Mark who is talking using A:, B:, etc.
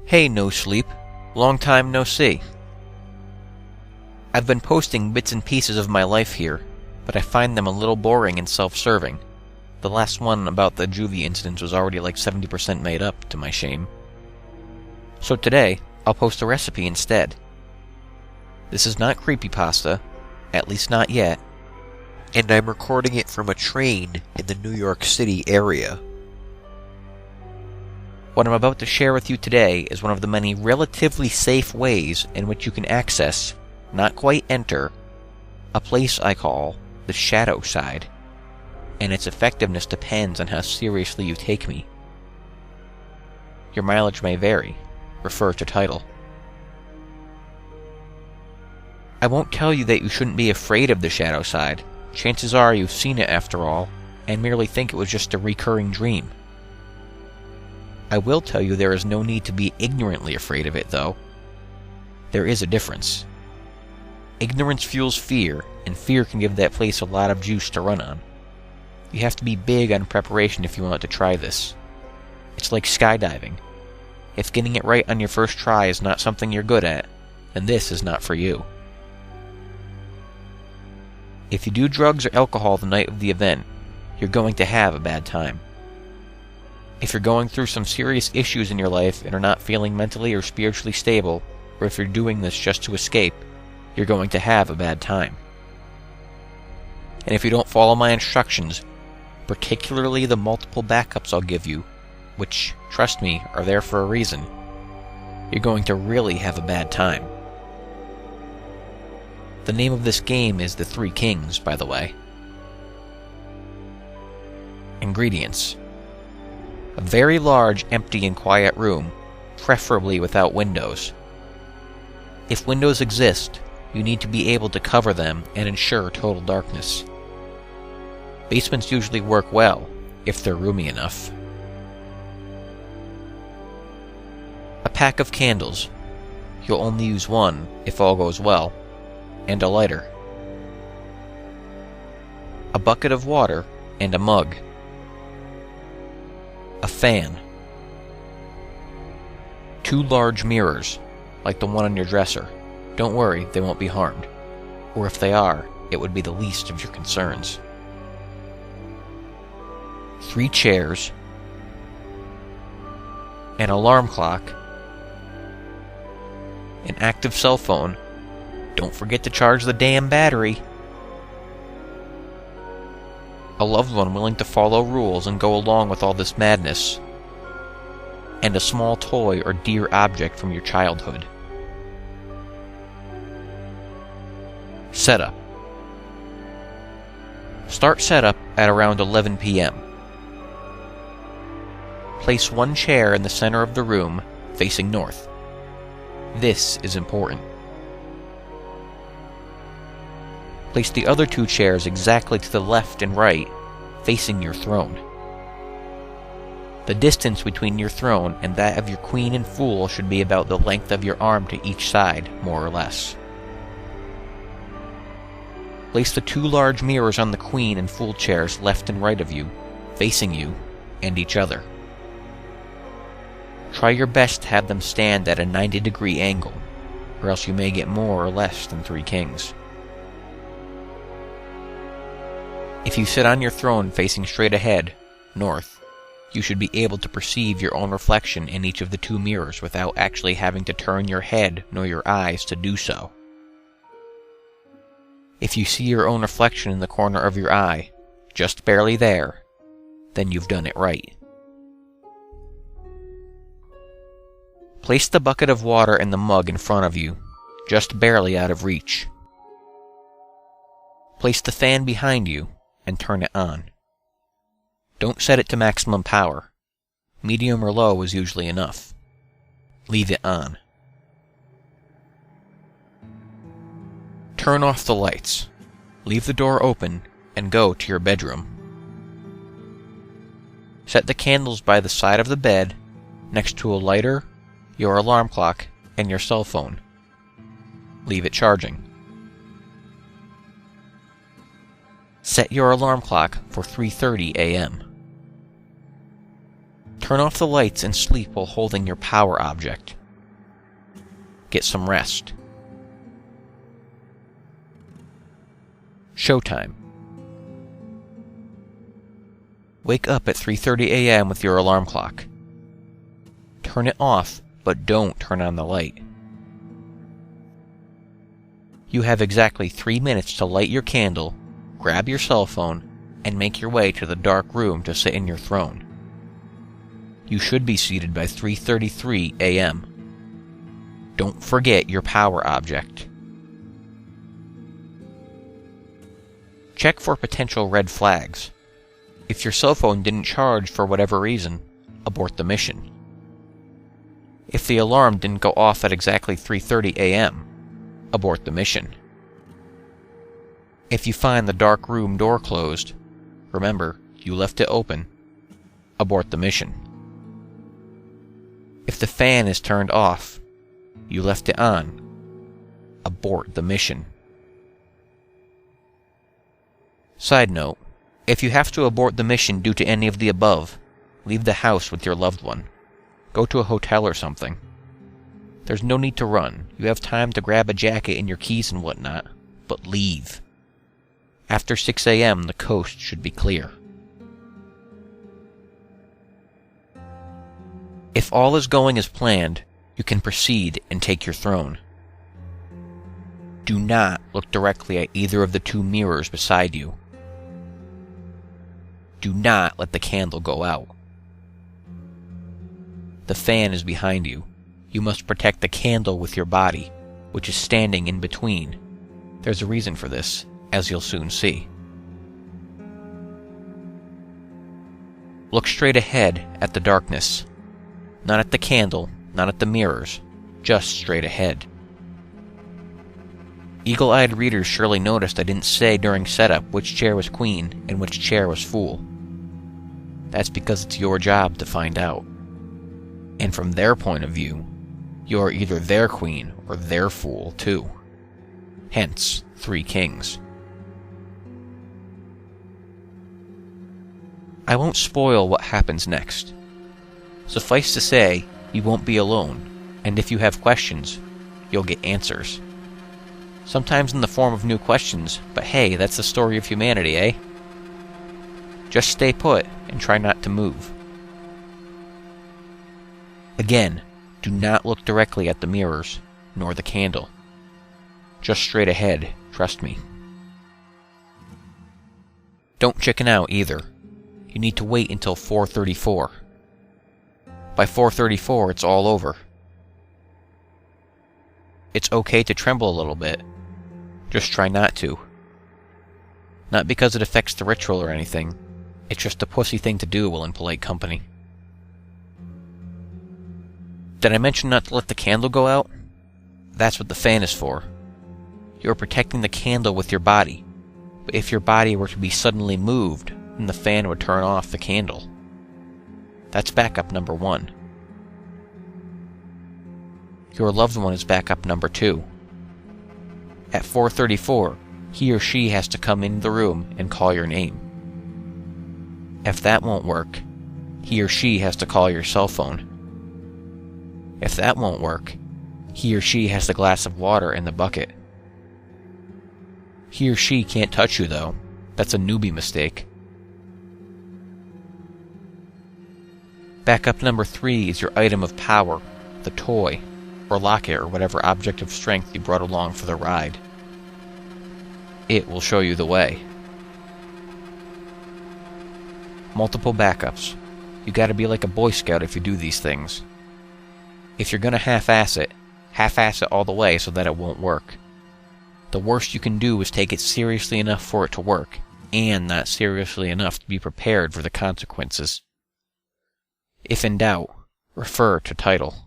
A: Hey, no sleep. Long time no see. I've been posting bits and pieces of my life here, but I find them a little boring and self-serving. The last one about the juvie incident was already like 70% made up, to my shame. So today, I'll post a recipe instead. This is not creepypasta, at least not yet, and I'm recording it from a train in the New York City area. What I'm about to share with you today is one of the many relatively safe ways in which you can access, not quite enter, a place I call the shadow side, and its effectiveness depends on how seriously you take me. Your mileage may vary. Refer to title. I won't tell you that you shouldn't be afraid of the shadow side. Chances are you've seen it after all, and merely think it was just a recurring dream. I will tell you there is no need to be ignorantly afraid of it, though. There is a difference. Ignorance fuels fear, and fear can give that place a lot of juice to run on. You have to be big on preparation if you want to try this. It's like skydiving. If getting it right on your first try is not something you're good at, then this is not for you. If you do drugs or alcohol the night of the event, you're going to have a bad time. If you're going through some serious issues in your life and are not feeling mentally or spiritually stable, or if you're doing this just to escape, you're going to have a bad time. And if you don't follow my instructions, particularly the multiple backups I'll give you, which, trust me, are there for a reason, you're going to really have a bad time. The name of this game is The Three Kings, by the way. Ingredients: a very large, empty, and quiet room, preferably without windows. If windows exist, you need to be able to cover them and ensure total darkness. Basements usually work well, if they're roomy enough. A pack of candles. You'll only use one, if all goes well, and a lighter. A bucket of water and a mug. A fan. 2 large mirrors, like the one on your dresser. Don't worry, they won't be harmed. Or if they are, it would be the least of your concerns. 3 chairs. An alarm clock. An active cell phone. Don't forget to charge the damn battery. A loved one willing to follow rules and go along with all this madness. And a small toy or dear object from your childhood. Setup. Start setup at around 11 p.m. Place 1 chair in the center of the room, facing north. This is important. Place the other 2 chairs exactly to the left and right, facing your throne. The distance between your throne and that of your queen and fool should be about the length of your arm to each side, more or less. Place the 2 large mirrors on the queen and fool chairs left and right of you, facing you, and each other. Try your best to have them stand at a 90-degree angle, or else you may get more or less than 3 kings. If you sit on your throne facing straight ahead, north, you should be able to perceive your own reflection in each of the 2 mirrors without actually having to turn your head nor your eyes to do so. If you see your own reflection in the corner of your eye, just barely there, then you've done it right. Place the bucket of water and the mug in front of you, just barely out of reach. Place the fan behind you and turn it on. Don't set it to maximum power. Medium or low is usually enough. Leave it on. Turn off the lights. Leave the door open and go to your bedroom. Set the candles by the side of the bed, next to a lighter, your alarm clock, and your cell phone. Leave it charging. Set your alarm clock for 3:30 a.m. Turn off the lights and sleep while holding your power object. Get some rest. Showtime. Wake up at 3:30 a.m. with your alarm clock. Turn it off, but don't turn on the light. You have exactly 3 minutes to light your candle, grab your cell phone, and make your way to the dark room to sit in your throne. You should be seated by 3:33 a.m. Don't forget your power object. Check for potential red flags. If your cell phone didn't charge for whatever reason, abort the mission. If the alarm didn't go off at exactly 3:30 a.m., abort the mission. If you find the dark room door closed, remember, you left it open, abort the mission. If the fan is turned off, you left it on, abort the mission. Side note, if you have to abort the mission due to any of the above, leave the house with your loved one. Go to a hotel or something. There's no need to run. You have time to grab a jacket and your keys and whatnot, but leave. After 6 a.m., the coast should be clear. If all is going as planned, you can proceed and take your throne. Do not look directly at either of the two mirrors beside you. Do not let the candle go out. The fan is behind you. You must protect the candle with your body, which is standing in between. There's a reason for this, as you'll soon see. Look straight ahead at the darkness. Not at the candle, not at the mirrors, just straight ahead. Eagle-eyed readers surely noticed I didn't say during setup which chair was queen and which chair was fool. That's because it's your job to find out. And from their point of view, you're either their queen or their fool, too. Hence, 3 kings. I won't spoil what happens next. Suffice to say, you won't be alone, and if you have questions, you'll get answers. Sometimes in the form of new questions, but hey, that's the story of humanity, eh? Just stay put and try not to move. Again, do not look directly at the mirrors, nor the candle. Just straight ahead, trust me. Don't chicken out either. You need to wait until 4:34. By 4:34, it's all over. It's okay to tremble a little bit. Just try not to. Not because it affects the ritual or anything. It's just a pussy thing to do while in polite company. Did I mention not to let the candle go out? That's what the fan is for. You're protecting the candle with your body. But if your body were to be suddenly moved, then the fan would turn off the candle. That's backup number 1. Your loved one is backup number 2. At 4:34, he or she has to come into the room and call your name. If that won't work, he or she has to call your cell phone. If that won't work, he or she has the glass of water in the bucket. He or she can't touch you, though. That's a newbie mistake. Backup number 3 is your item of power, the toy, or locket, or whatever object of strength you brought along for the ride. It will show you the way. Multiple backups. You gotta be like a Boy Scout if you do these things. If you're gonna half-ass it all the way so that it won't work. The worst you can do is take it seriously enough for it to work, and not seriously enough to be prepared for the consequences. If in doubt, refer to title.